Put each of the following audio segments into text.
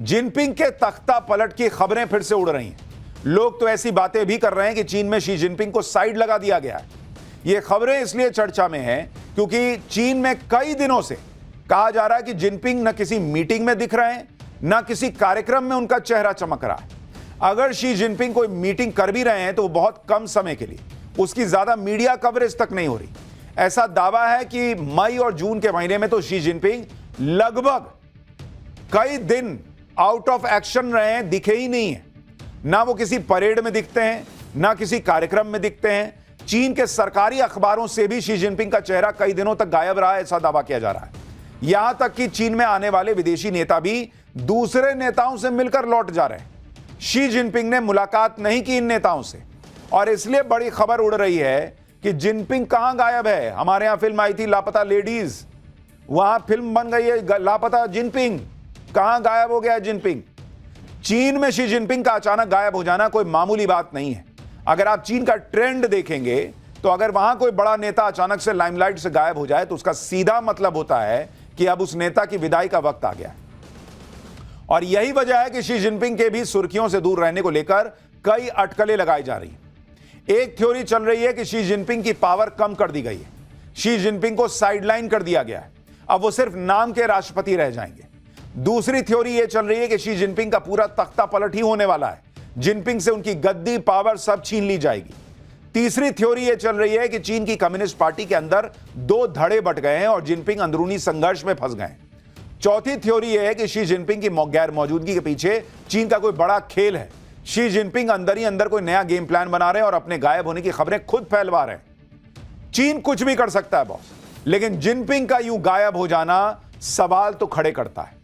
Jinping के तख्ता पलट की खबरें फिर से उड़ रही हैं। लोग तो ऐसी बातें भी कर रहे हैं कि चीन में शी जिनपिंग को साइड लगा दिया गया है। ये खबरें इसलिए चर्चा में हैं क्योंकि चीन में कई दिनों से कहा जा रहा है कि जिनपिंग न किसी मीटिंग में दिख रहे हैं, न किसी कार्यक्रम में उनका चेहरा चमक रहा है। अगर शी जिनपिंग कोई मीटिंग कर भी रहे हैं तो बहुत कम समय के लिए, उसकी ज्यादा मीडिया कवरेज तक नहीं हो रही। ऐसा दावा है कि मई और जून के महीने में तो शी जिनपिंग लगभग कई दिन आउट ऑफ एक्शन रहे हैं, दिखे ही नहीं है। ना वो किसी परेड में दिखते हैं, ना किसी कार्यक्रम में दिखते हैं। चीन के सरकारी अखबारों से भी शी जिनपिंग का चेहरा कई दिनों तक गायब रहा है, ऐसा दावा किया जा रहा है। यहां तक कि चीन में आने वाले विदेशी नेता भी दूसरे नेताओं से मिलकर लौट जा रहे हैं। शी जिनपिंग ने मुलाकात नहीं की इन नेताओं से, और इसलिए बड़ी खबर उड़ रही है कि जिनपिंग कहां गायब है। हमारे यहां फिल्म आई थी लापता लेडीज, वहां फिल्म बन गई है लापता जिनपिंग। कहां गायब हो गया है जिनपिंग? चीन में शी जिनपिंग का अचानक गायब हो जाना कोई मामूली बात नहीं है। अगर आप चीन का ट्रेंड देखेंगे तो अगर वहां कोई बड़ा नेता अचानक से लाइमलाइट से गायब हो जाए तो उसका सीधा मतलब होता है कि अब उस नेता की विदाई का वक्त आ गया है। और यही वजह है कि शी जिनपिंग के भी सुर्खियों से दूर रहने को लेकर कई अटकलें लगाई जा रही हैं। एक थ्योरी चल रही है कि शी जिनपिंग की पावर कम कर दी गई है, शी जिनपिंग को साइडलाइन कर दिया गया है, अब वो सिर्फ नाम के राष्ट्रपति रह जाएंगे। दूसरी थ्योरी यह चल रही है कि शी जिनपिंग का पूरा तख्ता पलट ही होने वाला है, जिनपिंग से उनकी गद्दी पावर सब छीन ली जाएगी। तीसरी थ्योरी यह चल रही है कि चीन की कम्युनिस्ट पार्टी के अंदर दो धड़े बट गए हैं और जिनपिंग अंदरूनी संघर्ष में फंस गए। चौथी थ्योरी यह है कि शी जिनपिंग की गैर मौजूदगी के पीछे चीन का कोई बड़ा खेल है। शी जिनपिंग अंदर ही अंदर कोई नया गेम प्लान बना रहे हैं और अपने गायब होने की खबरें खुद फैलवा रहे हैं। चीन कुछ भी कर सकता है बॉस, लेकिन जिनपिंग का यूं गायब हो जाना सवाल तो खड़े करता है।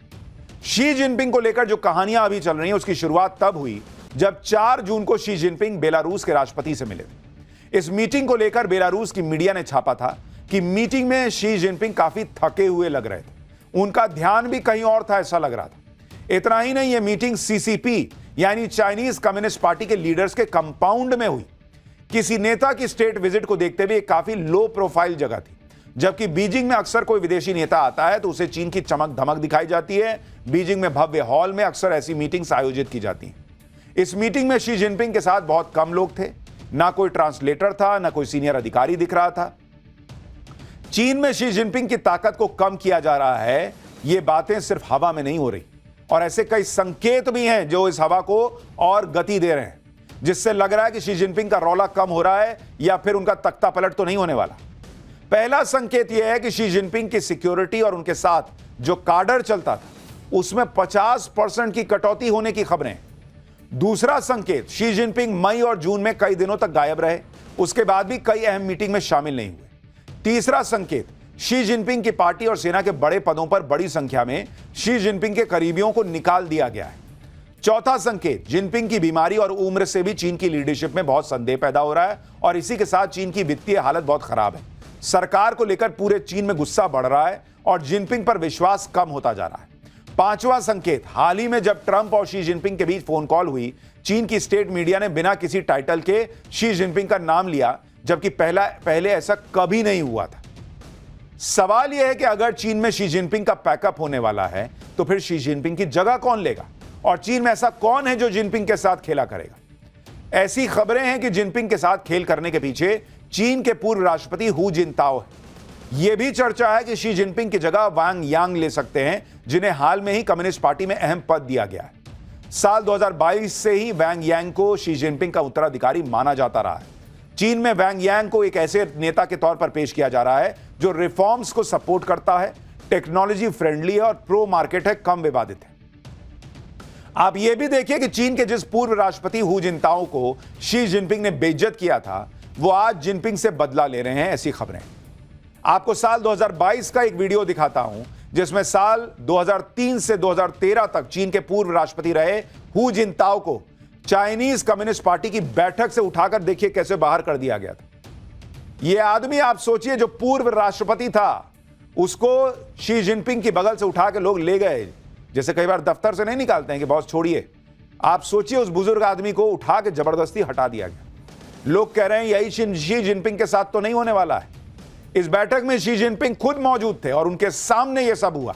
शी जिनपिंग को लेकर जो कहानियां अभी चल रही हैं उसकी शुरुआत तब हुई जब 4 जून को शी जिनपिंग बेलारूस के राष्ट्रपति से मिले थे। इस मीटिंग को लेकर बेलारूस की मीडिया ने छापा था कि मीटिंग में शी जिनपिंग काफी थके हुए लग रहे थे, उनका ध्यान भी कहीं और था ऐसा लग रहा था। इतना ही नहीं, यह मीटिंग सीसीपी यानी चाइनीज कम्युनिस्ट पार्टी के लीडर्स के कंपाउंड में हुई। किसी नेता की स्टेट विजिट को देखते हुए काफी लो प्रोफाइल जगह थी। जबकि बीजिंग में अक्सर कोई विदेशी नेता आता है तो उसे चीन की चमक धमक दिखाई जाती है। बीजिंग में भव्य हॉल में अक्सर ऐसी मीटिंग्स आयोजित की जाती हैं। इस मीटिंग में शी जिनपिंग के साथ बहुत कम लोग थे, ना कोई ट्रांसलेटर था, ना कोई सीनियर अधिकारी दिख रहा था। चीन में शी जिनपिंग की ताकत को कम किया जा रहा है, ये बातें सिर्फ हवा में नहीं हो रही, और ऐसे कई संकेत भी हैं जो इस हवा को और गति दे रहे हैं, जिससे लग रहा है कि शी जिनपिंग का रौला कम हो रहा है या फिर उनका तख्ता पलट तो नहीं होने वाला। पहला संकेत यह है कि शी जिनपिंग की सिक्योरिटी और उनके साथ जो काडर चलता था उसमें 50% की कटौती होने की खबरें। दूसरा संकेत, शी जिनपिंग मई और जून में कई दिनों तक गायब रहे, उसके बाद भी कई अहम मीटिंग में शामिल नहीं हुए। तीसरा संकेत, शी जिनपिंग की पार्टी और सेना के बड़े पदों पर बड़ी संख्या में शी जिनपिंग के करीबियों को निकाल दिया गया है। चौथा संकेत, जिनपिंग की बीमारी और उम्र से भी चीन की लीडरशिप में बहुत संदेह पैदा हो रहा है, और इसी के साथ चीन की वित्तीय हालत बहुत खराब है। सरकार को लेकर पूरे चीन में गुस्सा बढ़ रहा है और जिनपिंग पर विश्वास कम होता जा रहा है। पांचवा संकेत, हाल ही में जब ट्रंप और शी जिनपिंग के बीच फोन कॉल हुई, चीन की स्टेट मीडिया ने बिना किसी टाइटल के शी जिनपिंग का नाम लिया, जबकि पहले ऐसा कभी नहीं हुआ था। सवाल यह है कि अगर चीन में शी जिनपिंग का पैकअप होने वाला है तो फिर शी जिनपिंग की जगह कौन लेगा, और चीन में ऐसा कौन है जो जिनपिंग के साथ खेला करेगा। ऐसी खबरें हैं कि जिनपिंग के साथ खेल करने के पीछे चीन के पूर्व राष्ट्रपति हू जिनताओ है। यह भी चर्चा है कि शी जिनपिंग की जगह वांग यांग ले सकते हैं, जिन्हें हाल में ही कम्युनिस्ट पार्टी में अहम पद दिया गया है। साल 2022 से ही वांग यांग को शी जिनपिंग का उत्तराधिकारी माना जाता रहा है। चीन में वांग यांग को एक ऐसे नेता के तौर पर पेश किया जा रहा है जो रिफॉर्म्स को सपोर्ट करता है, टेक्नोलॉजी फ्रेंडली है और प्रो मार्केट है, कम विवादित है। आप यह भी देखिए कि चीन के जिस पूर्व राष्ट्रपति हू जिनताओ को शी जिनपिंग ने बेइज्जत किया था, वो आज जिनपिंग से बदला ले रहे हैं, ऐसी खबरें। आपको साल 2022 का एक वीडियो दिखाता हूं जिसमें साल 2003 से 2013 तक चीन के पूर्व राष्ट्रपति रहे हू जिनताओ को चाइनीज कम्युनिस्ट पार्टी की बैठक से उठाकर देखिए कैसे बाहर कर दिया गया था। यह आदमी, आप सोचिए, जो पूर्व राष्ट्रपति था उसको शी जिनपिंग की बगल से उठा के लोग ले गए, जैसे कई बार दफ्तर से नहीं निकालते हैं कि बॉस छोड़िए। आप सोचिए, उस बुजुर्ग आदमी को उठा के जबरदस्ती हटा दिया गया। लोग कह रहे हैं यही शी जिनपिंग के साथ तो नहीं होने वाला है। इस बैठक में शी जिनपिंग खुद मौजूद थे और उनके सामने यह सब हुआ।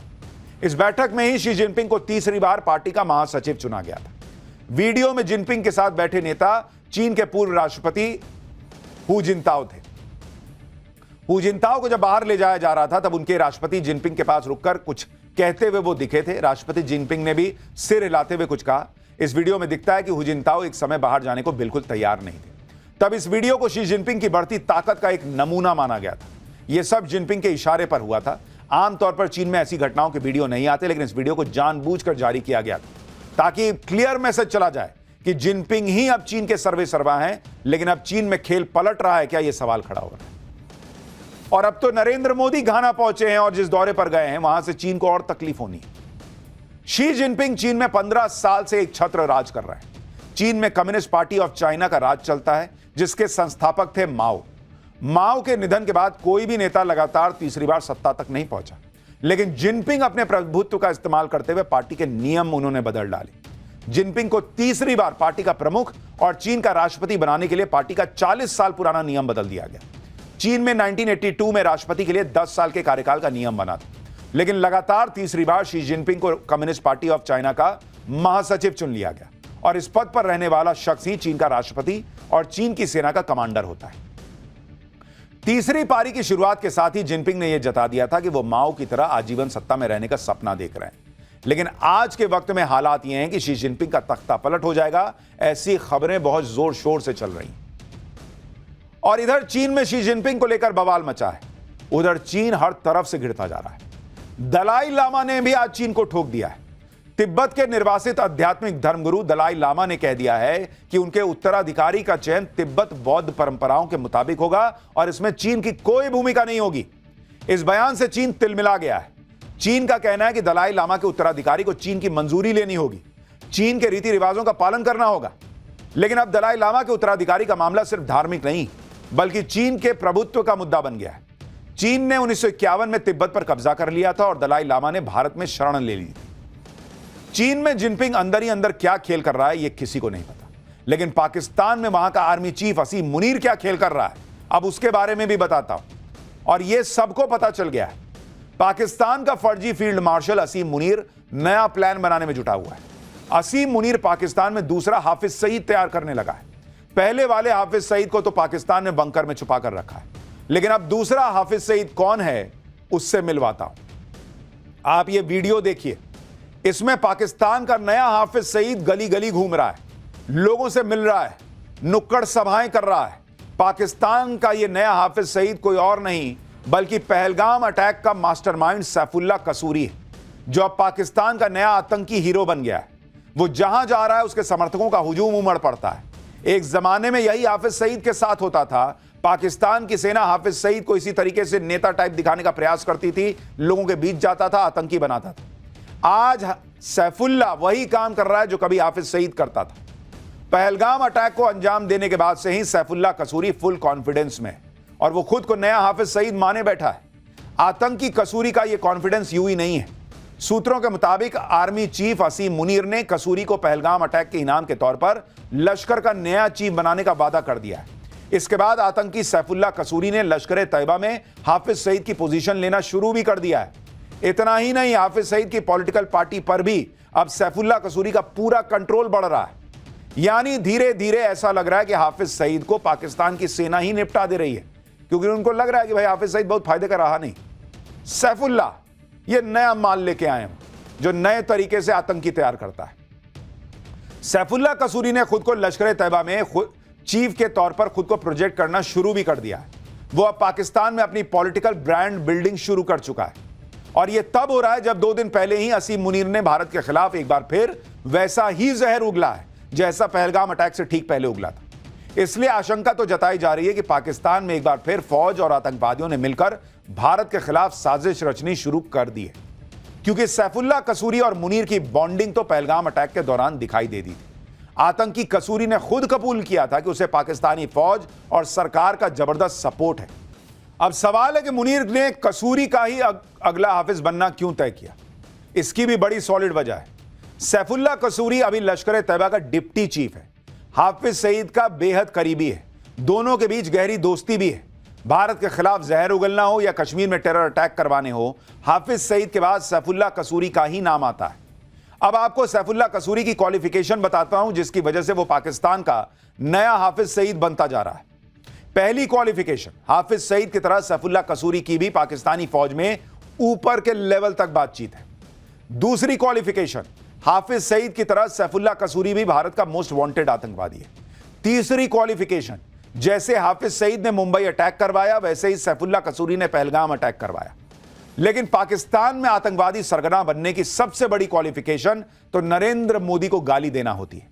इस बैठक में ही शी जिनपिंग को तीसरी बार पार्टी का महासचिव चुना गया था। वीडियो में जिनपिंग के साथ बैठे नेता चीन के पूर्व राष्ट्रपति हू जिनताओ थे। हू जिनताओ को जब बाहर ले जाया जा रहा था तब उनके राष्ट्रपति जिनपिंग के पास रुककर कुछ कहते हुए वो दिखे थे। राष्ट्रपति जिनपिंग ने भी सिर हिलाते हुए कुछ कहा। इस वीडियो में दिखता है कि हू जिनताओ एक समय बाहर जाने को बिल्कुल तैयार नहीं थे। तब इस वीडियो को शी जिनपिंग की बढ़ती ताकत का एक नमूना माना गया था। यह सब जिनपिंग के इशारे पर हुआ था। आमतौर पर चीन में ऐसी घटनाओं के वीडियो नहीं आते, लेकिन इस वीडियो को जानबूझकर जारी किया गया था ताकि क्लियर मैसेज चला जाए कि जिनपिंग ही अब चीन के सर्वे सर्वा हैं। लेकिन अब चीन में खेल पलट रहा है क्या, यह सवाल खड़ा हो रहा है। और अब तो नरेंद्र मोदी घाना पहुंचे हैं और जिस दौरे पर गए हैं वहां से चीन को और तकलीफ होनी है। शी जिनपिंग चीन में 15 साल से एक छत्र राज कर रहे हैं। चीन में कम्युनिस्ट पार्टी ऑफ चाइना का राज चलता है, जिसके संस्थापक थे माओ। माओ के निधन के बाद कोई भी नेता लगातार तीसरी बार सत्ता तक नहीं पहुंचा, लेकिन जिनपिंग अपने प्रभुत्व का इस्तेमाल करते हुए पार्टी के नियम उन्होंने बदल डाले। जिनपिंग को तीसरी बार पार्टी का प्रमुख और चीन का राष्ट्रपति बनाने के लिए पार्टी का 40 साल पुराना नियम बदल दिया गया। चीन में 1982 में राष्ट्रपति के लिए 10 साल के कार्यकाल का नियम बना था, लेकिन लगातार तीसरी बार शी जिनपिंग को कम्युनिस्ट पार्टी ऑफ चाइना का महासचिव चुन लिया गया और इस पद पर रहने वाला शख्स ही चीन का राष्ट्रपति और चीन की सेना का कमांडर होता है। तीसरी पारी की शुरुआत के साथ ही जिनपिंग ने यह जता दिया था कि वो माओ की तरह आजीवन सत्ता में रहने का सपना देख रहे हैं। लेकिन आज के वक्त में हालात ये हैं कि शी जिनपिंग का तख्ता पलट हो जाएगा, ऐसी खबरें बहुत जोर शोर से चल रही हैं। और इधर चीन में शी जिनपिंग को लेकर बवाल मचा है, उधर चीन हर तरफ से घिरता जा रहा है। दलाई लामा ने भी आज चीन को ठोक दिया है। तिब्बत के निर्वासित आध्यात्मिक धर्मगुरु दलाई लामा ने कह दिया है कि उनके उत्तराधिकारी का चयन तिब्बत बौद्ध परंपराओं के मुताबिक होगा और इसमें चीन की कोई भूमिका नहीं होगी। इस बयान से चीन तिलमिला गया है। चीन का कहना है कि दलाई लामा के उत्तराधिकारी को चीन की मंजूरी लेनी होगी, चीन के रीति रिवाजों का पालन करना होगा। लेकिन अब दलाई लामा के उत्तराधिकारी का मामला सिर्फ धार्मिक नहीं, बल्कि चीन के प्रभुत्व का मुद्दा बन गया है। चीन ने 1951 में तिब्बत पर कब्जा कर लिया था और दलाई लामा ने भारत में शरण ले ली थी। चीन में जिनपिंग अंदर ही अंदर क्या खेल कर रहा है यह किसी को नहीं पता, लेकिन पाकिस्तान में वहां का आर्मी चीफ असीम मुनीर क्या खेल कर रहा है, अब उसके बारे में भी बताता हूं। और यह सबको पता चल गया है। पाकिस्तान का फर्जी फील्ड मार्शल असीम मुनीर नया प्लान बनाने में जुटा हुआ है। असीम मुनीर पाकिस्तान में दूसरा हाफिज सईद तैयार करने लगा है। पहले वाले हाफिज सईद को तो पाकिस्तान ने बंकर में छुपा कर रखा है, लेकिन अब दूसरा हाफिज सईद कौन है उससे मिलवाता हूं। आप ये वीडियो देखिए, इसमें पाकिस्तान का नया हाफिज सईद गली गली घूम रहा है, लोगों से मिल रहा है, नुक्कड़ सभाएं कर रहा है। पाकिस्तान का यह नया हाफिज सईद कोई और नहीं बल्कि पहलगाम अटैक का मास्टरमाइंड सैफुल्लाह कसूरी है, जो अब पाकिस्तान का नया आतंकी हीरो बन गया है। वो जहां जा रहा है उसके समर्थकों का हुजूम उमड़ पड़ता है। एक जमाने में यही हाफिज सईद के साथ होता था। पाकिस्तान की सेना हाफिज सईद को इसी तरीके से नेता टाइप दिखाने का प्रयास करती थी, लोगों के बीच जाता था, आतंकी बनाता था। आज सैफुल्लाह वही काम कर रहा है जो कभी हाफिज सईद करता था। पहलगाम अटैक को अंजाम देने के बाद से ही सैफुल्लाह कसूरी फुल कॉन्फिडेंस में है और वो खुद को नया हाफिज सईद माने बैठा है। आतंकी कसूरी का ये कॉन्फिडेंस यूं ही नहीं है। सूत्रों के मुताबिक आर्मी चीफ असीम मुनीर ने कसूरी को पहलगाम अटैक के इनाम के तौर पर लश्कर का नया चीफ बनाने का वादा कर दिया है। इसके बाद आतंकी सैफुल्लाह कसूरी ने लश्कर तैयबा में हाफिज सईद की पोजीशन लेना शुरू भी कर दिया है। इतना ही नहीं, हाफिज सईद की पॉलिटिकल पार्टी पर भी अब सैफुल्लाह कसूरी का पूरा कंट्रोल बढ़ रहा है। यानी धीरे धीरे ऐसा लग रहा है कि हाफिज सईद को पाकिस्तान की सेना ही निपटा दे रही है, क्योंकि उनको लग रहा है कि भाई हाफिज सईद बहुत फायदे का रहा नहीं। सैफुल्लाह ये नया माल लेके आए हैं जो नए तरीके से आतंकी तैयार करता है। सैफुल्लाह कसूरी ने खुद को लश्कर तैयबा में चीफ के तौर पर खुद को प्रोजेक्ट करना शुरू भी कर दिया है। वो अब पाकिस्तान में अपनी पॉलिटिकल ब्रांड बिल्डिंग शुरू कर चुका है और यह तब हो रहा है जब 2 दिन पहले ही असीम मुनीर ने भारत के खिलाफ एक बार फिर वैसा ही जहर उगला है जैसा पहलगाम अटैक से ठीक पहले उगला था। इसलिए आशंका तो जताई जा रही है कि पाकिस्तान में एक बार फिर फौज और आतंकवादियों ने मिलकर भारत के खिलाफ साजिश रचनी शुरू कर दी है, क्योंकि सैफुल्लाह कसूरी और मुनीर की बॉन्डिंग तो पहलगाम अटैक के दौरान दिखाई दे दी थी। आतंकी कसूरी ने खुद कबूल किया था कि उसे पाकिस्तानी फौज और सरकार का जबरदस्त सपोर्ट है। अब सवाल है कि मुनीर ने कसूरी का ही अगला हाफिज बनना क्यों तय किया। इसकी भी बड़ी सॉलिड वजह है। सैफुल्लाह कसूरी अभी लश्कर तैयबा का डिप्टी चीफ है, हाफिज सईद का बेहद करीबी है, दोनों के बीच गहरी दोस्ती भी है। भारत के खिलाफ जहर उगलना हो या कश्मीर में टेरर अटैक करवाने हो, हाफिज सईद के बाद सैफुल्लाह कसूरी का ही नाम आता है। अब आपको सैफुल्लाह कसूरी की क्वालिफिकेशन बताता हूं, जिसकी वजह से वो पाकिस्तान का नया हाफिज सईद बनता जा रहा है। पहली क्वालिफिकेशन, हाफिज सईद की तरह सैफुल्लाह कसूरी की भी पाकिस्तानी फौज में ऊपर के लेवल तक बातचीत है। दूसरी क्वालिफिकेशन, हाफिज सईद की तरह सैफुल्लाह कसूरी भी भारत का मोस्ट वांटेड आतंकवादी है। तीसरी क्वालिफिकेशन, जैसे हाफिज सईद ने मुंबई अटैक करवाया, वैसे ही सैफुल्लाह कसूरी ने पहलगाम अटैक करवाया। लेकिन पाकिस्तान में आतंकवादी सरगना बनने की सबसे बड़ी क्वालिफिकेशन तो नरेंद्र मोदी को गाली देना होती है,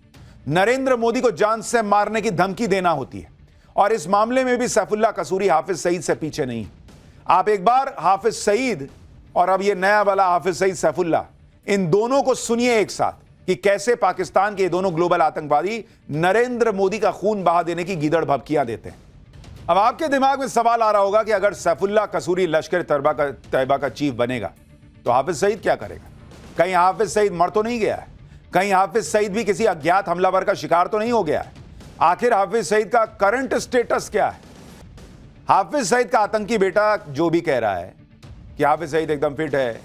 नरेंद्र मोदी को जान से मारने की धमकी देना होती है। और इस मामले में भी सैफुल्लाह कसूरी हाफिज सईद से पीछे नहीं। आप एक बार हाफिज सईद और अब ये नया वाला हाफिज सईद सैफुल्लाह, इन दोनों को सुनिए एक साथ कि कैसे पाकिस्तान के दोनों ग्लोबल आतंकवादी नरेंद्र मोदी का खून बहा देने की गीदड़ भभकियां देते हैं। अब आपके दिमाग में सवाल आ रहा होगा कि अगर सैफुल्लाह कसूरी लश्कर तैयबा का चीफ बनेगा तो हाफिज सईद क्या करेगा? कहीं हाफिज सईद मर तो नहीं गया है? कहीं हाफिज सईद भी किसी अज्ञात हमलावर का शिकार तो नहीं हो गया है? आखिर हाफिज सईद का करंट स्टेटस क्या है? हाफिज सईद का आतंकी बेटा जो भी कह रहा है कि हाफिज सईद एकदम फिट है,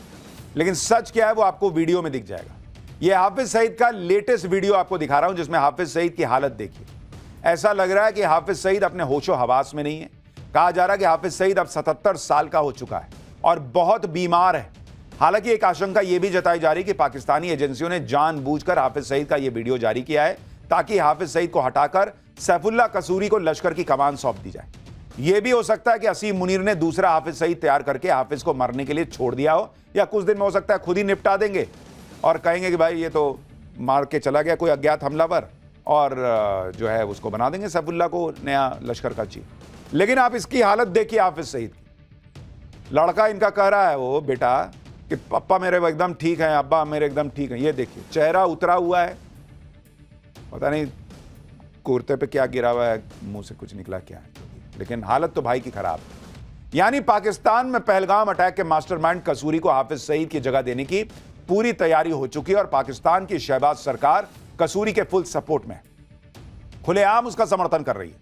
लेकिन सच क्या है वो आपको वीडियो में दिख जाएगा। यह हाफिज सईद का लेटेस्ट वीडियो आपको दिखा रहा हूं, जिसमें हाफिज सईद की हालत देखिए। ऐसा लग रहा है कि हाफिज सईद अपने होशो हवास में नहीं है। कहा जा रहा है कि हाफिज सईद अब 77 साल का हो चुका है और बहुत बीमार है। हालांकि एक आशंका यह भी जताई जा रही है कि पाकिस्तानी एजेंसियों ने जानबूझकर हाफिज सईद का यह वीडियो जारी किया है ताकि हाफिज सईद को हटाकर सैफुल्लाह कसूरी को लश्कर की कमान सौंप दी जाए। यह भी हो सकता है कि असीम मुनीर ने दूसरा हाफिज सईद तैयार करके हाफिज को मरने के लिए छोड़ दिया हो, या कुछ दिन में हो सकता है खुद ही निपटा देंगे और कहेंगे कि भाई ये तो मार के चला गया कोई अज्ञात हमलावर, और जो है उसको बना देंगे सैफुल्लाह को नया लश्कर का चीफ। लेकिन आप इसकी हालत देखिए हाफिज सईद की। लड़का इनका कह रहा है वो बेटा कि पप्पा मेरे एकदम ठीक हैं, अब्बा मेरे एकदम ठीक हैं। ये देखिए चेहरा उतरा हुआ है, पता नहीं कुर्ते पे क्या गिरा हुआ है, मुंह से कुछ निकला क्या है, लेकिन हालत तो भाई की खराब है। यानी पाकिस्तान में पहलगाम अटैक के मास्टरमाइंड कसूरी को हाफिज सईद की जगह देने की पूरी तैयारी हो चुकी है और पाकिस्तान की शहबाज सरकार कसूरी के फुल सपोर्ट में, खुलेआम उसका समर्थन कर रही है।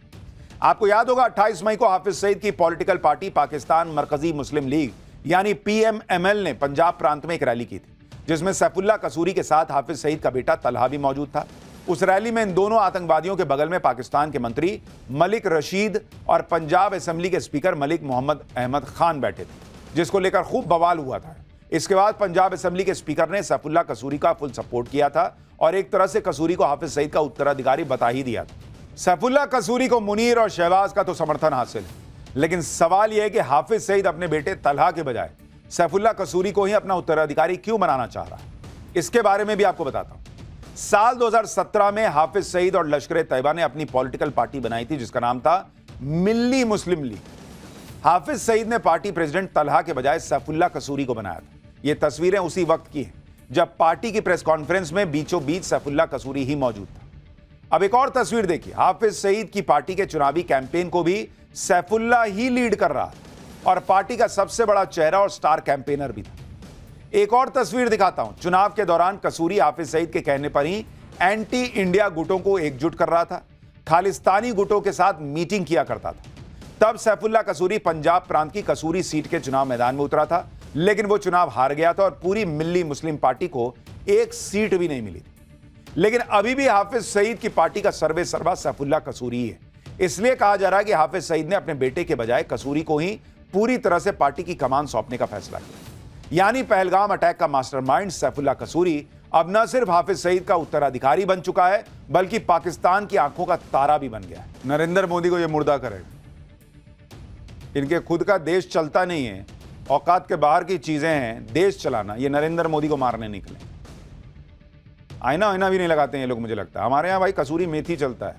आपको याद होगा 28 मई को हाफिज सईद की पॉलिटिकल पार्टी पाकिस्तान मरकजी मुस्लिम लीग यानी पीएमएमएल ने पंजाब प्रांत में एक रैली की थी, जिसमें सैफुल्लाह कसूरी के साथ हाफिज सईद का बेटा तलहा भी मौजूद था। उस रैली में इन दोनों आतंकवादियों के बगल में पाकिस्तान के मंत्री मलिक रशीद और पंजाब असेंबली के स्पीकर मलिक मोहम्मद अहमद खान बैठे थे, जिसको लेकर खूब बवाल हुआ था। इसके बाद पंजाब असेंबली के स्पीकर ने सैफुल्लाह कसूरी का फुल सपोर्ट किया था और एक तरह से कसूरी को हाफिज सईद का उत्तराधिकारी बता ही दिया था। सैफुल्लाह कसूरी को मुनीर और शहबाज का तो समर्थन हासिल है, लेकिन सवाल यह है कि हाफिज सईद अपने बेटे तलहा के बजाय सैफुल्लाह कसूरी को ही अपना उत्तराधिकारी क्यों बनाना चाह रहा है, इसके बारे में भी आपको बताता हूं। साल 2017 में हाफिज सईद और लश्कर तैयबा ने अपनी पॉलिटिकल पार्टी बनाई थी, जिसका नाम था मिल्ली मुस्लिम लीग। हाफिज सईद ने पार्टी प्रेसिडेंट तलहा के बजाय सैफुल्लाह कसूरी को बनाया था। ये तस्वीरें उसी वक्त की हैं जब पार्टी की प्रेस कॉन्फ्रेंस में बीचों बीच सैफुल्लाह कसूरी ही मौजूद था। अब एक और तस्वीर देखिए, हाफिज सईद की पार्टी के चुनावी कैंपेन को भी सैफुल्लाह ही लीड कर रहा था और पार्टी का सबसे बड़ा चेहरा और स्टार कैंपेनर भी था। एक और तस्वीर दिखाता हूं, चुनाव के दौरान कसूरी हाफिज सईद के कहने पर ही एंटी इंडिया गुटों को एकजुट कर रहा था, खालिस्तानी गुटों के साथ मीटिंग किया करता था। तब सैफुल्लाह कसूरी पंजाब प्रांत की कसूरी सीट के चुनाव मैदान में उतरा था, लेकिन वो चुनाव हार गया था और पूरी मिल्ली मुस्लिम पार्टी को एक सीट भी नहीं मिली। लेकिन अभी भी हाफिज सईद की पार्टी का सर्वे सर्वा सैफुल्लाह कसूरी है। इसलिए कहा जा रहा है कि हाफिज सईद ने अपने बेटे के बजाय कसूरी को ही पूरी तरह से पार्टी की कमान सौंपने का फैसला किया। यानी पहलगाम अटैक का मास्टरमाइंड सैफुल्लाह कसूरी अब न सिर्फ हाफिज सईद का उत्तराधिकारी बन चुका है, बल्कि पाकिस्तान की आंखों का तारा भी बन गया है। नरेंद्र मोदी को यह मुर्दा करेगा। इनके खुद का देश चलता नहीं है, औकात के बाहर की चीजें हैं, देश चलाना, ये नरेंद्र मोदी को मारने निकले। आईना भी नहीं लगाते हैं ये लोग, मुझे लगता है। हमारे यहाँ भाई कसूरी मेथी चलता है,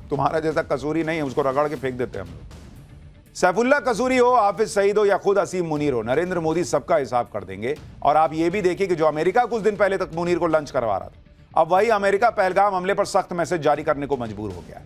तुम्हारा जैसा कसूरी नहीं है, उसको रगड़ के फेंक देते हैं हम लोग। सैफुल्लाह कसूरी हो, हाफिज सईद हो या खुद असीम मुनीर हो, नरेंद्र मोदी सबका हिसाब कर देंगे। और आप ये भी देखिए कि जो अमेरिका कुछ दिन पहले तक मुनीर को लंच करवा रहा था, अब वही अमेरिका पहलगाम हमले पर सख्त मैसेज जारी करने को मजबूर हो गया है।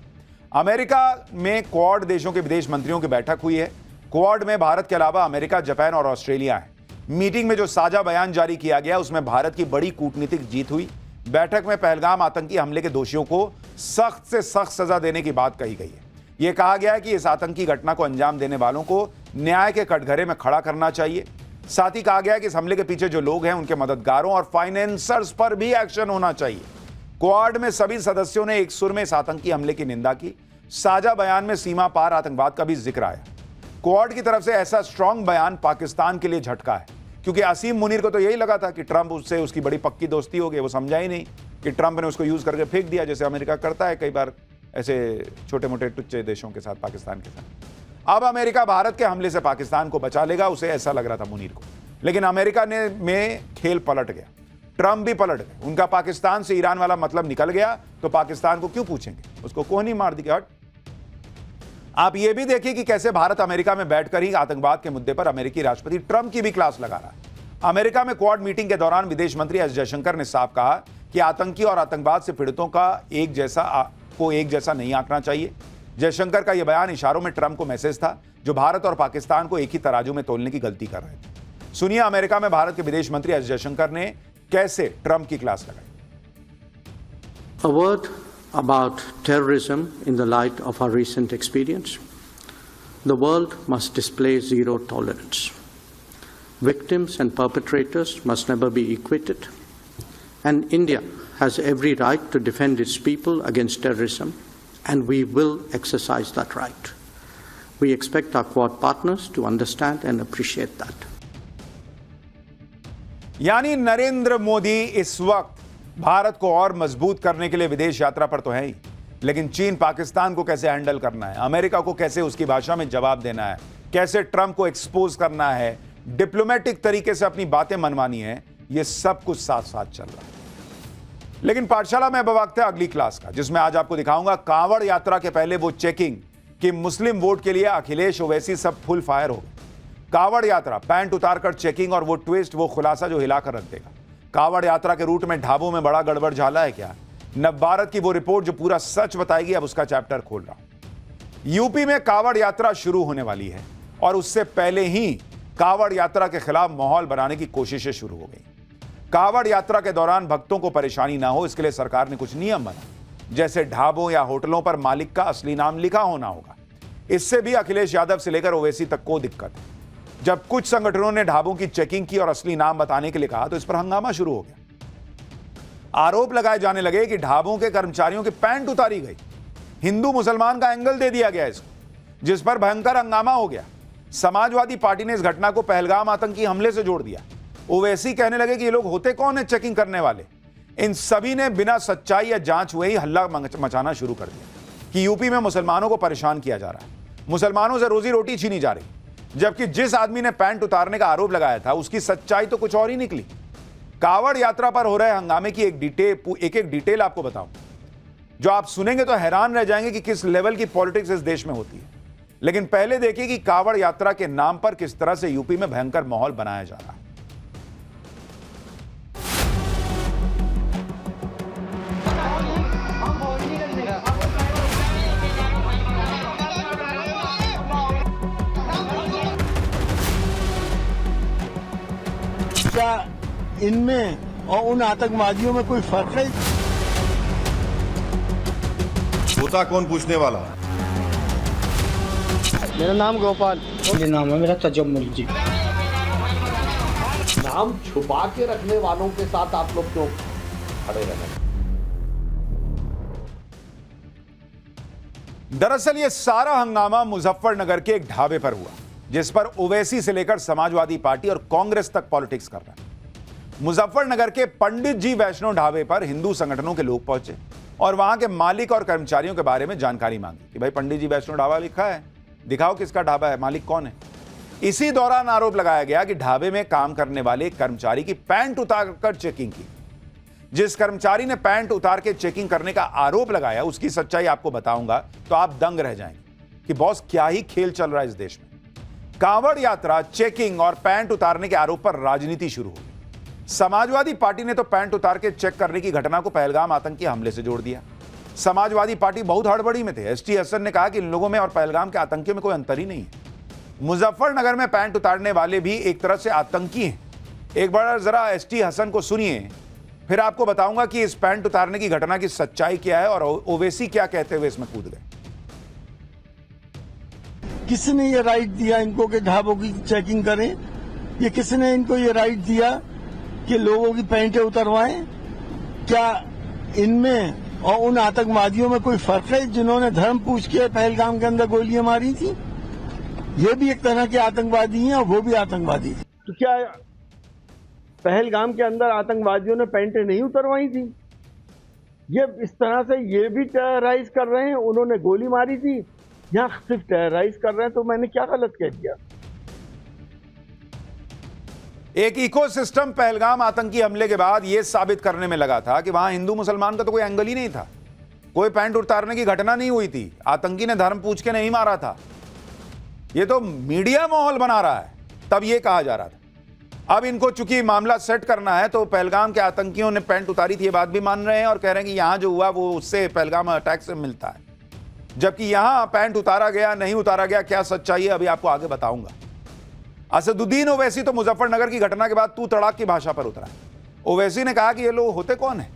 अमेरिका में क्वाड देशों के विदेश मंत्रियों की बैठक हुई है। क्वाड में भारत के अलावा अमेरिका, जापान और ऑस्ट्रेलिया है। मीटिंग में जो साझा बयान जारी किया गया उसमें भारत की बड़ी कूटनीतिक जीत हुई। बैठक में पहलगाम आतंकी हमले के दोषियों को सख्त से सख्त सजा देने की बात कही गई है। यह कहा गया है कि इस आतंकी घटना को अंजाम देने वालों को न्याय के कटघरे में खड़ा करना चाहिए। साथ ही कहा गया है कि इस हमले के पीछे जो लोग हैं उनके मददगारों और फाइनेंसर्स पर भी एक्शन होना चाहिए। क्वाड में सभी सदस्यों ने एक सुर में इस आतंकी हमले की निंदा की। साझा बयान में सीमा पार आतंकवाद का भी जिक्र आया। क्वाड की तरफ से ऐसा स्ट्रांग बयान पाकिस्तान के लिए झटका है, क्योंकि असीम मुनीर को तो यही लगा था कि ट्रंप उससे उसकी बड़ी पक्की दोस्ती हो गई। वो समझा ही नहीं कि ट्रंप ने उसको यूज करके फेंक दिया, जैसे अमेरिका करता है कई बार ऐसे छोटे मोटे टुच्चे देशों के साथ, पाकिस्तान के साथ। अब अमेरिका भारत के हमले से पाकिस्तान को बचा लेगा, उसे ऐसा लग रहा था मुनीर को। लेकिन अमेरिका में खेल पलट गया, ट्रंप भी पलट गए। उनका पाकिस्तान से ईरान वाला मतलब निकल गया, तो पाकिस्तान को क्यों पूछेंगे, उसको कोहनी मार दी। हट। आप यह भी देखिए कि कैसे भारत अमेरिका में बैठकर ही आतंकवाद के मुद्दे पर अमेरिकी राष्ट्रपति ट्रंप की भी क्लास लगा रहा है। अमेरिका में क्वाड मीटिंग के दौरान विदेश मंत्री एस जयशंकर ने साफ कहा कि आतंकी और आतंकवाद से पीड़ितों का एक जैसा नहीं आंकना चाहिए। जयशंकर का यह बयान इशारों में ट्रंप को मैसेज था, जो भारत और पाकिस्तान को एक ही तराजू में तोलने की गलती कर रहे थे। सुनिए अमेरिका में भारत के विदेश मंत्री एस जयशंकर ने कैसे ट्रंप की क्लास लगाई। A word about terrorism in the light of our recent experience. The world must display zero tolerance. Victims and perpetrators must never be equated. And India has every right to defend its people against terrorism, and we will exercise that right. We expect our Quad partners to understand and appreciate that. यानी नरेंद्र मोदी इस वक्त भारत को और मजबूत करने के लिए विदेश यात्रा पर तो है ही, लेकिन चीन पाकिस्तान को कैसे हैंडल करना है, अमेरिका को कैसे उसकी भाषा में जवाब देना है, कैसे ट्रंप को एक्सपोज करना है, डिप्लोमेटिक तरीके से अपनी बातें मनवानी है, यह सब कुछ साथ साथ चल रहा है। लेकिन पाठशाला में अब वक्त है अगली क्लास का, जिसमें आज आपको दिखाऊंगा कांवड़ यात्रा के पहले वो चेकिंग कि मुस्लिम वोट के लिए अखिलेश ओवैसी सब फुल फायर हो गए। कांवड़ यात्रा, पैंट उतारकर चेकिंग और वो ट्विस्ट, वो खुलासा जो हिलाकर रख देगा। कांवड़ यात्रा के रूट में ढाबों में बड़ा गड़बड़ झाला है क्या? नवभारत की वो रिपोर्ट जो पूरा सच बताएगी, अब उसका चैप्टर खोल रहा हूं। यूपी में कांवड़ यात्रा शुरू होने वाली है और उससे पहले ही कांवड़ यात्रा के खिलाफ माहौल बनाने की कोशिशें शुरू हो गई। कांवड़ यात्रा के दौरान भक्तों को परेशानी ना हो, इसके लिए सरकार ने कुछ नियम बनाए, जैसे ढाबों या होटलों पर मालिक का असली नाम लिखा होना होगा। इससे भी अखिलेश यादव से लेकर ओवैसी तक को दिक्कत है। जब कुछ संगठनों ने ढाबों की चेकिंग की और असली नाम बताने के लिए कहा, तो इस पर हंगामा शुरू हो गया। आरोप लगाए जाने लगे कि ढाबों के कर्मचारियों की पैंट उतारी गई। हिंदू मुसलमान का एंगल दे दिया गया इसको, जिस पर भयंकर हंगामा हो गया। समाजवादी पार्टी ने इस घटना को पहलगाम आतंकी हमले से जोड़ दिया। ओवैसी कहने लगे कि ये लोग होते कौन है चेकिंग करने वाले। इन सभी ने बिना सच्चाई या जांच हुए ही हल्ला मचाना शुरू कर दिया कि यूपी में मुसलमानों को परेशान किया जा रहा है, मुसलमानों से रोजी रोटी छीनी जा रही, जबकि जिस आदमी ने पैंट उतारने का आरोप लगाया था उसकी सच्चाई तो कुछ और ही निकली। कांवड़ यात्रा पर हो रहे हंगामे की एक डिटेल आपको बताऊं, जो आप सुनेंगे तो हैरान रह जाएंगे कि किस लेवल की पॉलिटिक्स इस देश में होती है। लेकिन पहले देखिए कि कांवड़ यात्रा के नाम पर किस तरह से यूपी में भयंकर माहौल बनाया जा रहा है। क्या इनमें और उन आतंकवादियों में कोई फर्क है? होता कौन पूछने वाला? मेरा नाम गोपाल। ये नाम है मेरा तजम्मुल जी। नाम छुपा के रखने वालों के साथ आप लोग क्यों खड़े रहे? दरअसल ये सारा हंगामा मुजफ्फरनगर के एक ढाबे पर हुआ, जिस पर ओवैसी से लेकर समाजवादी पार्टी और कांग्रेस तक पॉलिटिक्स कर रहा है। मुजफ्फरनगर के पंडित जी वैष्णव ढाबे पर हिंदू संगठनों के लोग पहुंचे और वहां के मालिक और कर्मचारियों के बारे में जानकारी मांगी कि भाई पंडित जी वैष्णव ढाबा लिखा है, दिखाओ किसका ढाबा है, मालिक कौन है। इसी दौरान आरोप लगाया गया कि ढाबे में काम करने वाले एक कर्मचारी की पैंट उतारकर चेकिंग की। जिस कर्मचारी ने पैंट उतार के चेकिंग करने का आरोप लगाया, उसकी सच्चाई आपको बताऊंगा तो आप दंग रह जाएंगे कि बॉस क्या ही खेल चल रहा है इस देश में। कांवड़ यात्रा, चेकिंग और पैंट उतारने के आरोप पर राजनीति शुरू हो गई। समाजवादी पार्टी ने तो पैंट उतार के चेक करने की घटना को पहलगाम आतंकी हमले से जोड़ दिया। समाजवादी पार्टी बहुत हड़बड़ी में थे। एसटी हसन ने कहा कि इन लोगों में और पहलगाम के आतंकियों में कोई अंतर ही नहीं है। मुजफ्फरनगर में पैंट उतारने वाले भी एक तरह से आतंकी हैं। एक बार जरा एसटी हसन को सुनिए, फिर आपको बताऊंगा कि इस पैंट उतारने की घटना की सच्चाई क्या है और ओवैसी क्या कहते हुए इसमें कूद गए। किसने ये राइट दिया इनको कि ढाबों की चेकिंग करें? ये किसने इनको ये राइट दिया कि लोगों की पैंटें उतरवाएं? क्या इनमें और उन आतंकवादियों में कोई फर्क है जिन्होंने धर्म पूछ के पहलगाम के अंदर गोलियां मारी थी? ये भी एक तरह के आतंकवादी हैं और वो भी आतंकवादी थे। तो क्या पहलगाम के अंदर आतंकवादियों ने पैंटें नहीं उतरवाई थी? ये इस तरह से ये भी टेरराइज कर रहे हैं। उन्होंने गोली मारी थी, यहाँ सिर्फ टेरराइज कर रहे हैं। तो मैंने क्या गलत कह दिया? एक इकोसिस्टम पहलगाम आतंकी हमले के बाद यह साबित करने में लगा था कि वहां हिंदू मुसलमान का तो कोई एंगल ही नहीं था, कोई पैंट उतारने की घटना नहीं हुई थी, आतंकी ने धर्म पूछ के नहीं मारा था। यह तो मीडिया माहौल बना रहा है, तब यह कहा जा रहा था। अब इनको चूंकि मामला सेट करना है तो पहलगाम के आतंकियों ने पैंट उतारी थी, ये बात भी मान रहे हैं और कह रहे हैं कि यहां जो हुआ वो उससे पहलगाम अटैक से मिलता है, जबकि यहां पैंट उतारा गया नहीं उतारा गया, क्या सच्चाई है अभी आपको आगे बताऊंगा। असदुद्दीन ओवैसी तो मुजफ्फरनगर की घटना के बाद तू तड़ाक की भाषा पर उतरा। ओवैसी ने कहा कि ये लोग होते कौन है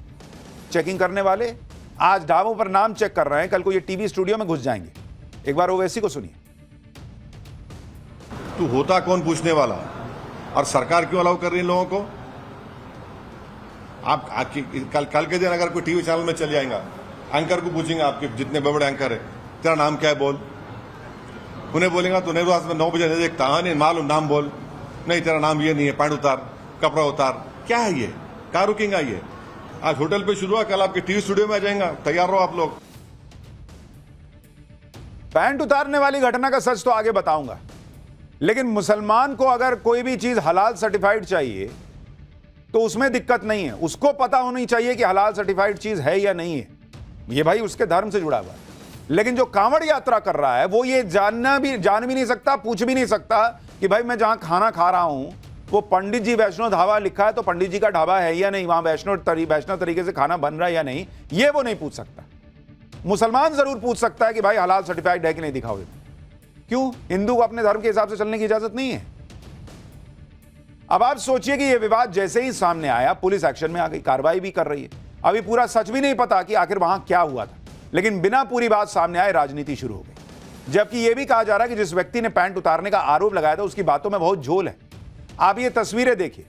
चेकिंग करने वाले, आज ढाबों पर नाम चेक कर रहे हैं, कल को ये टीवी स्टूडियो में घुस जाएंगे। एक बार ओवैसी को सुनिए। तू होता कौन पूछने वाला, और सरकार क्यों अलाउ कर रही है लोगों को? आप कल के दिन अगर कोई टीवी चैनल में चल जाएगा, एंकर को पूछेंगे, आपके जितने बड़े बड़े एंकर है, तेरा नाम क्या है बोल, उन्हें बोलेगा तो नहीं, रात में 9 बजे नहीं देखता, हाँ नहीं मालूम नाम बोल, नहीं तेरा नाम ये नहीं है, पैंट उतार, कपड़ा उतार, क्या है ये, कहाँ रुकेंगे ये? आज होटल पे शुरू हुआ, कल आपके टीवी स्टूडियो में आ जाएगा, तैयार रहो आप लोग। पैंट उतारने वाली घटना का सच तो आगे बताऊंगा, लेकिन मुसलमान को अगर कोई भी चीज हलाल सर्टिफाइड चाहिए तो उसमें दिक्कत नहीं है, उसको पता होनी चाहिए कि हलाल सर्टिफाइड चीज है या नहीं है, ये भाई उसके धर्म से जुड़ा हुआ है। लेकिन जो कांवड़ यात्रा कर रहा है वो ये जान भी नहीं सकता, पूछ भी नहीं सकता कि भाई मैं जहां खाना खा रहा हूं वो पंडित जी वैष्णो ढाबा लिखा है तो पंडित जी का ढाबा है या नहीं, वहां वैष्णो तरीके से खाना बन रहा है या नहीं, ये वो नहीं पूछ सकता। मुसलमान जरूर पूछ सकता है कि भाई हलाल सर्टिफाइड है कि नहीं, दिखाओ। क्यों? हिंदू को अपने धर्म के हिसाब से चलने की इजाजत नहीं है। अब आप सोचिए कि यह विवाद जैसे ही सामने आया पुलिस एक्शन में आ गई, कार्रवाई भी कर रही है। अभी पूरा सच भी नहीं पता कि आखिर वहां क्या हुआ था, लेकिन बिना पूरी बात सामने आए राजनीति शुरू हो गई। जबकि यह भी कहा जा रहा है कि जिस व्यक्ति ने पैंट उतारने का आरोप लगाया था उसकी बातों में बहुत झोल है। आप ये तस्वीरें देखिए,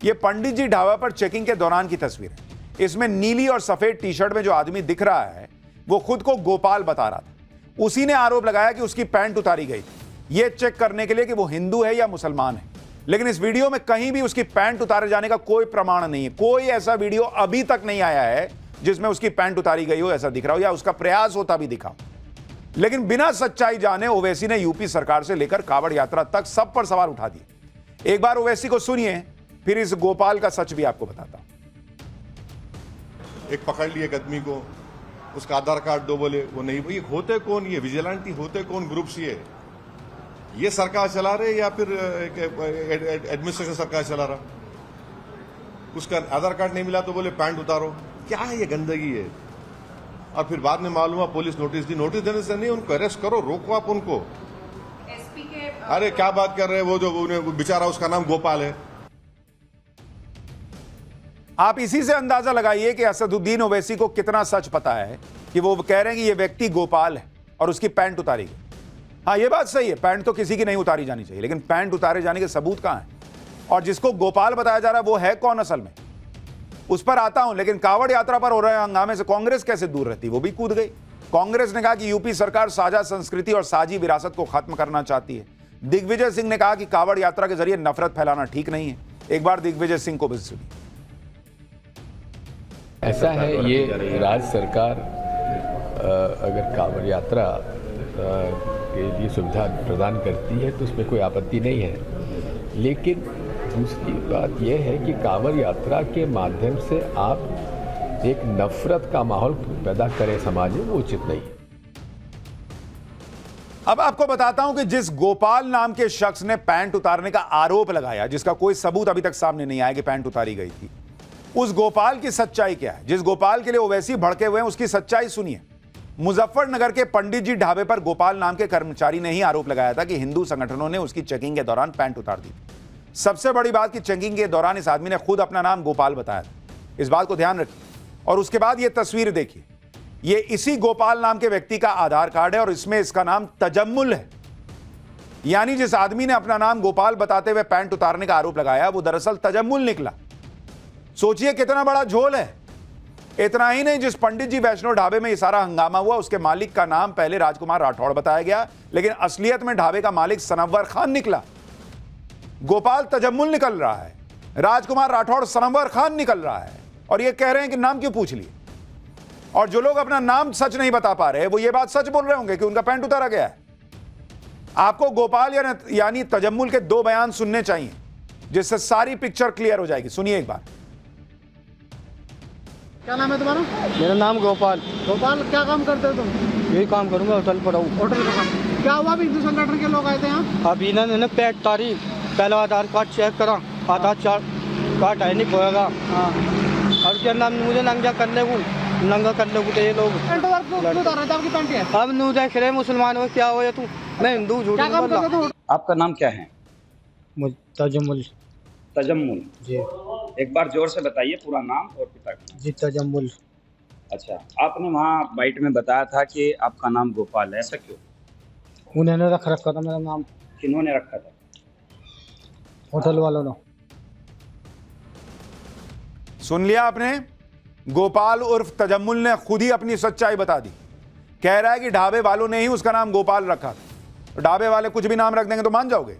ये पंडित जी ढाबा पर चेकिंग के दौरान की तस्वीर है। इसमें नीली और सफेद टी शर्ट में जो आदमी दिख रहा है वो खुद को गोपाल बता रहा था। उसी ने आरोप लगाया कि उसकी पैंट उतारी गई थी यह चेक करने के लिए कि वो हिंदू है या मुसलमान है, लेकिन इस वीडियो में कहीं भी उसकी पैंट उतारे जाने का कोई प्रमाण नहीं है। कोई ऐसा वीडियो अभी तक नहीं आया है जिसमें उसकी पैंट उतारी गई हो, ऐसा दिख रहा हो या उसका प्रयास होता भी दिखा। लेकिन बिना सच्चाई जाने ओवैसी ने यूपी सरकार से लेकर कांवड़ यात्रा तक सब पर सवाल उठा दिए। एक बार ओवैसी को सुनिए, फिर इस गोपाल का सच भी आपको बताता हूं। एक पकड़ लिए एक आदमी को, उसका आधार कार्ड दो, बोले वो नहीं। ये होते कौन, ये विजिलेंटी होते कौन ग्रुप्स? ये सरकार चला रहे या फिर एडमिनिस्ट्रेशन सरकार चला रहा? उसका आधार कार्ड नहीं मिला तो बोले पैंट उतारो, क्या है ये गंदगी है? और फिर बाद में मालूम हुआ पुलिस नोटिस दी। नोटिस देने से नहीं, उनको अरेस्ट करो, रोको आप उनको। एसपी के अरे क्या बात कर रहे हैं, वो जो बेचारा उसका नाम गोपाल है। आप इसी से अंदाजा लगाइए कि असदुद्दीन ओवैसी को कितना सच पता है कि वो कह रहे हैं कि ये व्यक्ति गोपाल है और उसकी पैंट उतारी गई। हाँ, ये बात सही है, पैंट तो किसी की नहीं उतारी जानी चाहिए, लेकिन पैंट उतारे जाने के सबूत कहां हैं? और जिसको गोपाल बताया जा रहा है वो है कौन असल में, उस पर आता हूं। लेकिन कांवड़ यात्रा पर हो रहे हंगामे से कांग्रेस कैसे दूर रहती? वो भी कूद गई। कांग्रेस ने कहा कि यूपी सरकार साझा संस्कृति और साझी विरासत को खत्म करना चाहती है। दिग्विजय सिंह ने कहा कि कांवड़ यात्रा के जरिए नफरत फैलाना ठीक नहीं है। एक बार दिग्विजय सिंह को भी सुनिए। ऐसा है, ये राज्य सरकार अगर कांवड़ यात्रा के लिए सुविधा प्रदान करती है तो उसमें कोई आपत्ति नहीं है, लेकिन दूसरी बात यह है कि कांवड़ यात्रा के माध्यम से आप एक नफरत का माहौल पैदा करें समाज में, वो उचित नहीं है। अब आपको बताता हूं कि जिस गोपाल नाम के शख्स ने पैंट उतारने का आरोप लगाया, जिसका कोई सबूत अभी तक सामने नहीं आया कि पैंट उतारी गई थी, उस गोपाल की सच्चाई क्या है। जिस गोपाल के लिए ओवैसी भड़के हुए हैं उसकी सच्चाई सुनिए। मुजफ्फरनगर के पंडित जी ढाबे पर गोपाल नाम के कर्मचारी ने ही आरोप लगाया था कि हिंदू संगठनों ने उसकी चेकिंग के दौरान पैंट उतार दी। सबसे बड़ी बात कि चेकिंग के दौरान इस आदमी ने खुद अपना नाम गोपाल बताया था। इस बात को ध्यान रखिए। और उसके बाद यह तस्वीर देखिए, यह इसी गोपाल नाम के व्यक्ति का आधार कार्ड है और इसमें इसका नाम तजम्मुल है। यानी जिस आदमी ने अपना नाम गोपाल बताते हुए पैंट उतारने का आरोप लगाया वो दरअसल तजम्मुल निकला। सोचिए कितना बड़ा झोल है। इतना ही नहीं, जिस पंडित जी वैष्णो ढाबे में ये सारा हंगामा हुआ उसके मालिक का नाम पहले राजकुमार राठौड़ बताया गया, लेकिन असलियत में ढाबे का मालिक सनव्वर खान निकला। गोपाल तजम्मुल निकल रहा है, राजकुमार राठौड़ सनव्वर खान निकल रहा है, और ये कह रहे हैं कि नाम क्यों पूछ लिए। और जो लोग अपना नाम सच नहीं बता पा रहे वो ये बात सच बोल रहे होंगे कि उनका पैंट उतारा गया है। आपको गोपाल यानी तजम्मुल के 2 बयान सुनने चाहिए जिससे सारी पिक्चर क्लियर हो जाएगी। सुनिए एक बार। क्या नाम है तुम्हारा? मेरा नाम गोपाल। गोपाल, क्या काम करते हो तुम? यही काम करूंगा, होटल पर हूँ। होटल का काम। क्या हुआ? अभी हिंदू संगठन के लोग आए थे यहाँ। अभी इन्होंने पैंट तारी, पहला आधार कार्ड चेक करा, आधार कार्ड है नहीं खोएगा। हाँ। और क्या नाम मुझे नंगा कर ले, नंगा कर ले तो ये लोग पैंट उतार रहे थे, आपकी पैंट है। अब नू देख रहे मुसलमान हो क्या हो, तू मैं हिंदू झूठ क्या काम बोल करते रहा। थे? आपका नाम क्या है? तजम्मुल तजम्मुल जी। एक बार जोर से बताइए पूरा नाम और पिता का। जी तजम्मुल। अच्छा, आपने वहाँ बाइट में बताया था कि आपका नाम गोपाल है, ऐसा क्यों? उन्होंने रखा था मेरा नाम। किन्होंने रखा था? होटल वालों ने। सुन लिया आपने? गोपाल उर्फ तजम्मुल ने खुद ही अपनी सच्चाई बता दी। कह रहा है कि ढाबे वालों ने ही उसका नाम गोपाल रखा था। ढाबे वाले कुछ भी नाम रख देंगे तो मान जाओगे?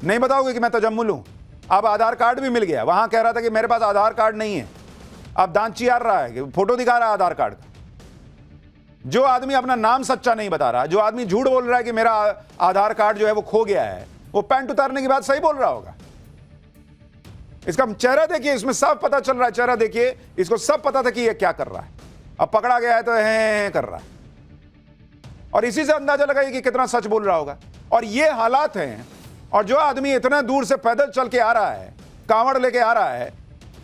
नहीं बताओगे कि मैं तजम्मुल हूं? अब आधार कार्ड भी मिल गया। वहां कह रहा था कि मेरे पास आधार कार्ड नहीं है, अब दांत चियार रहा है कि फोटो दिखा रहा है आधार कार्ड का। जो आदमी अपना नाम सच्चा नहीं बता रहा, जो आदमी झूठ बोल रहा है कि मेरा आधार कार्ड जो है वो खो गया है, वो पैंट उतारने की बात सही बोल रहा होगा। इसका चेहरा देखिए, इसमें साफ पता चल रहा है। चेहरा देखिए, इसको सब पता था कि ये क्या कर रहा है। अब पकड़ा गया है तो है कर रहा है, और इसी से अंदाजा लगाइए कि कितना सच बोल रहा होगा। और ये हालात हैं। और जो आदमी इतना दूर से पैदल चल के आ रहा है, कांवड़ लेके आ रहा है,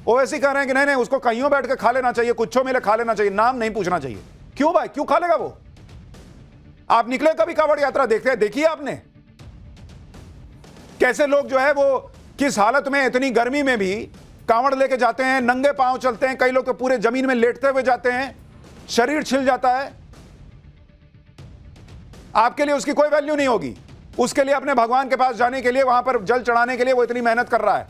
वो ऐसे कह रहे हैं कि नहीं नहीं उसको कहीं बैठ के खा लेना चाहिए, कुछो मिले खा लेना चाहिए, नाम नहीं पूछना चाहिए। क्यों भाई, क्यों खा लेगा वो? आप निकले कभी कांवड़ यात्रा देखिए आपने कैसे लोग जो है वो किस हालत में, इतनी गर्मी में भी कांवड़ लेके जाते हैं, नंगे पांव चलते हैं, कई लोग तो पूरे जमीन में लेटते हुए जाते हैं, शरीर छिल जाता है। आपके लिए उसकी कोई वैल्यू नहीं होगी। उसके लिए अपने भगवान के पास जाने के लिए, वहां पर जल चढ़ाने के लिए वो इतनी मेहनत कर रहा है,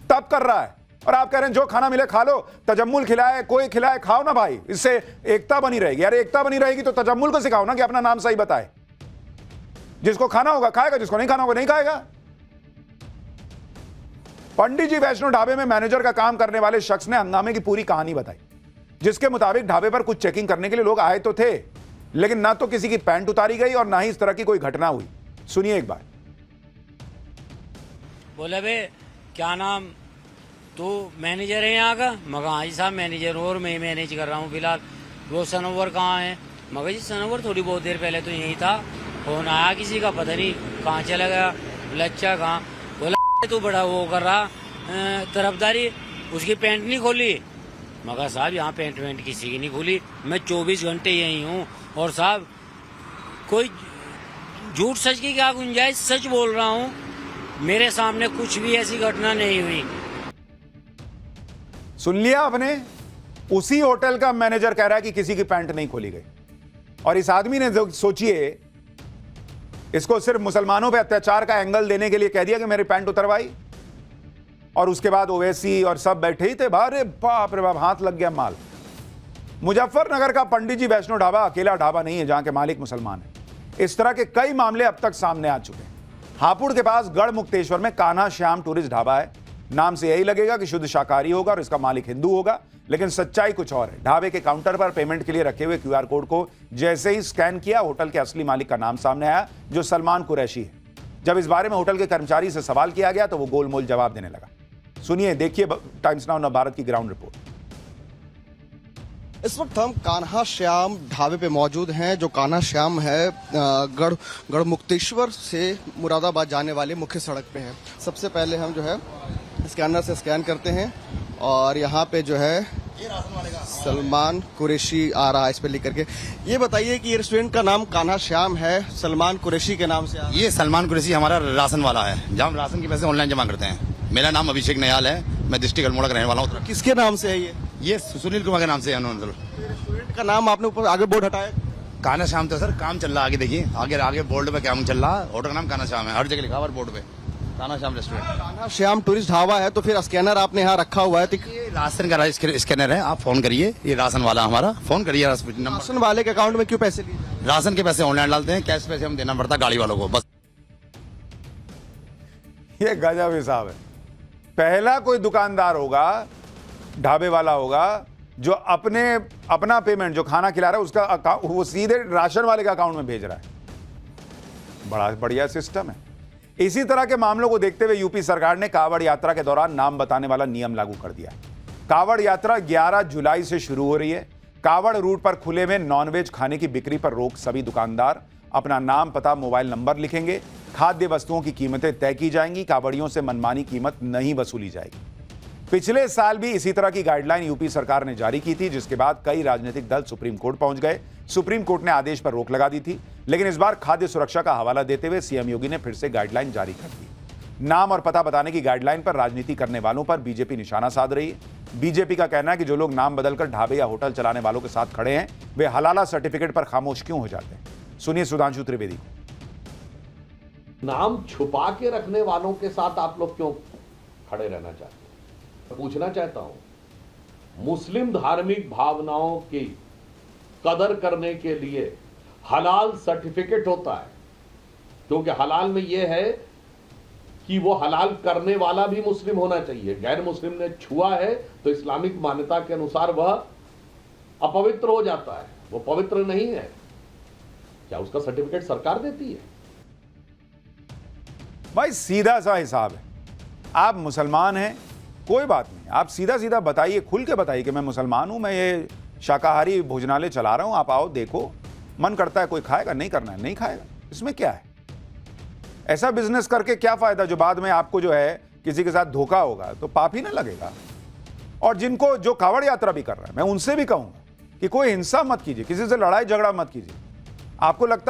तप कर रहा है, और आप कह रहे हैं जो खाना मिले खा लो। तजम्मुल खिलाए, कोई खिलाए, खाओ ना भाई, इससे एकता बनी रहेगी। अरे एकता बनी रहेगी तो तजम्मुल को सिखाओ ना कि अपना नाम सही बताए। जिसको खाना होगा खाएगा, जिसको नहीं खाना होगा नहीं खाएगा। पंडित जी वैष्णो ढाबे में मैनेजर का काम करने वाले शख्स ने हंगामे की पूरी कहानी बताई, जिसके मुताबिक ढाबे पर कुछ चेकिंग करने के लिए लोग आए तो थे, लेकिन ना तो किसी की पैंट उतारी गई और ना ही इस तरह की कोई घटना हुई। सुनिए एक बार। बोले बे क्या नाम, तू मैनेजर है यहाँ का? मगर हाँ जी साहब मैनेजर हूँ और मैं मैनेज कर रहा हूँ फिलहाल। वो सनोवर कहाँ है? मगर जी सनोवर थोड़ी बहुत देर पहले तो यही था, फोन आया किसी का, पता नहीं कहाँ चला गया। बोला अच्छा कहाँ? बोला तू बड़ा वो कर रहा तरफदारी, उसकी पैंट नहीं खोली। मगर साहब यहाँ पैंट वैंट किसी की नहीं खोली, मैं 24 घंटे यही हूँ। और साहब कोई झूठ सच की क्या गुंजाइश, सच बोल रहा हूँ, मेरे सामने कुछ भी ऐसी घटना नहीं हुई। सुन लिया आपने? उसी होटल का मैनेजर कह रहा है कि किसी की पैंट नहीं खोली गई। और इस आदमी ने सोचिए, इसको सिर्फ मुसलमानों पे अत्याचार का एंगल देने के लिए कह दिया कि मेरी पैंट उतरवाई, और उसके बाद ओवैसी और सब बैठे ही थे। बारे बाप रे बाप, हाथ लग गया माल। मुजफ्फरनगर का पंडित जी वैष्णो ढाबा अकेला ढाबा नहीं है जहां के मालिक मुसलमान है। इस तरह के कई मामले अब तक सामने आ चुके हैं। हापुड़ के पास गढ़ मुक्तेश्वर में कान्हा श्याम टूरिस्ट ढाबा है। नाम से यही लगेगा कि शुद्ध शाकाहारी होगा और इसका मालिक हिंदू होगा, लेकिन सच्चाई कुछ और है। ढाबे के काउंटर पर पेमेंट के लिए रखे हुए QR कोड को जैसे ही स्कैन किया, होटल के असली मालिक का नाम सामने आया, जो सलमान कुरैशी है। जब इस बारे में होटल के कर्मचारी से सवाल किया गया तो वो गोलमोल जवाब देने लगा। सुनिए, देखिए टाइम्स नाउ नवभारत की ग्राउंड रिपोर्ट। इस वक्त हम कान्हा श्याम ढाबे पे मौजूद हैं, जो कान्हा श्याम है गढ़ मुक्तेश्वर से मुरादाबाद जाने वाली मुख्य सड़क पे है। सबसे पहले हम जो है स्कैनर से स्कैन करते हैं, और यहाँ पे जो है सलमान कुरैशी आ रहा है इस पे लिख करके। ये बताइए कि ये रेस्टोरेंट का नाम कान्हा श्याम है, सलमान कुरैशी के नाम से? ये सलमान कुरैशी हमारा राशन वाला है, जहाँ हम राशन के पैसे ऑनलाइन जमा करते हैं। मेरा नाम अभिषेक नयाल है, मैं डिस्ट्रिक्ट अल्मोड़ा का रहने वाला हूँ। किसके नाम से है ये? ये सुनील कुमार के नाम से है। रेस्टोरेंट का नाम आपने ऊपर आगे बोर्ड हटाया? कान्हा श्याम तो सर काम चल रहा है, आगे देखिए, आगे आगे बोर्ड पे काम चल रहा है। होटल का नाम कान्हा श्याम है, हर जगह लिखा हुआ है बोर्ड पे कान्हा श्याम रेस्टोरेंट। कान्हा श्याम टूरिस्ट ढाबा है, तो फिर स्कैनर आपने यहाँ रखा हुआ है, तो ये राशन का स्कैनर है, आप फोन करिए, ये राशन वाला हमारा, फोन करिए नंबर। राशन वाले के अकाउंट में क्यों पैसे लिए? राशन के पैसे ऑनलाइन डालते हैं, कैश पैसे हम देना पड़ता है गाड़ी वालों को बस। ये गजब हिसाब है। पहला कोई दुकानदार होगा, ढाबे वाला होगा, जो अपना पेमेंट जो खाना खिला रहा है उसका वो सीधे राशन वाले के अकाउंट में भेज रहा है। बड़ा बढ़िया सिस्टम है। इसी तरह के मामलों को देखते हुए यूपी सरकार ने कांवड़ यात्रा के दौरान नाम बताने वाला नियम लागू कर दिया है। कांवड़ यात्रा 11 जुलाई से शुरू हो रही है। कांवड़ रूट पर खुले में नॉनवेज खाने की बिक्री पर रोक। सभी दुकानदार अपना नाम, पता, मोबाइल नंबर लिखेंगे। खाद्य वस्तुओं की कीमतें तय की जाएंगी। कांवड़ियों से मनमानी कीमत नहीं वसूली जाएगी। पिछले साल भी इसी तरह की गाइडलाइन यूपी सरकार ने जारी की थी, जिसके बाद कई राजनीतिक दल सुप्रीम कोर्ट पहुंच गए। सुप्रीम कोर्ट ने आदेश पर रोक लगा दी थी, लेकिन इस बार खाद्य सुरक्षा का हवाला देते हुए सीएम योगी ने फिर से गाइडलाइन जारी कर दी। नाम और पता बताने की गाइडलाइन पर राजनीति करने वालों पर बीजेपी निशाना साध रही है। बीजेपी का कहना है कि जो लोग नाम बदलकर ढाबे या होटल चलाने वालों के साथ खड़े हैं, वे हलाला सर्टिफिकेट पर खामोश क्यों हो जाते हैं। सुनिए सुधांशु त्रिवेदी। नाम छुपा के रखने वालों के साथ आप लोग क्यों खड़े रहना चाहते हैं? पूछना चाहता हूं, मुस्लिम धार्मिक भावनाओं की कदर करने के लिए हलाल सर्टिफिकेट होता है, क्योंकि हलाल में यह है कि वो हलाल करने वाला भी मुस्लिम होना चाहिए। गैर मुस्लिम ने छुआ है तो इस्लामिक मान्यता के अनुसार वह अपवित्र हो जाता है, वो पवित्र नहीं है। क्या उसका सर्टिफिकेट सरकार देती है? भाई सीधा सा हिसाब है। आप मुसलमान हैं, कोई बात नहीं, आप सीधा सीधा बताइए, खुल के बताइए कि मैं मुसलमान हूं, मैं ये शाकाहारी भोजनालय चला रहा हूं, आप आओ देखो, मन करता है कोई खाएगा, नहीं करना है नहीं खाएगा, इसमें क्या है। ऐसा बिजनेस करके क्या फायदा जो बाद में आपको जो है किसी के साथ धोखा होगा तो पाप ही ना लगेगा। और जिनको जो कांवड़ यात्रा भी कर रहा है, मैं उनसे भी कहूंगा कि कोई हिंसा मत कीजिए, किसी से लड़ाई झगड़ा मत कीजिए। आपको लगता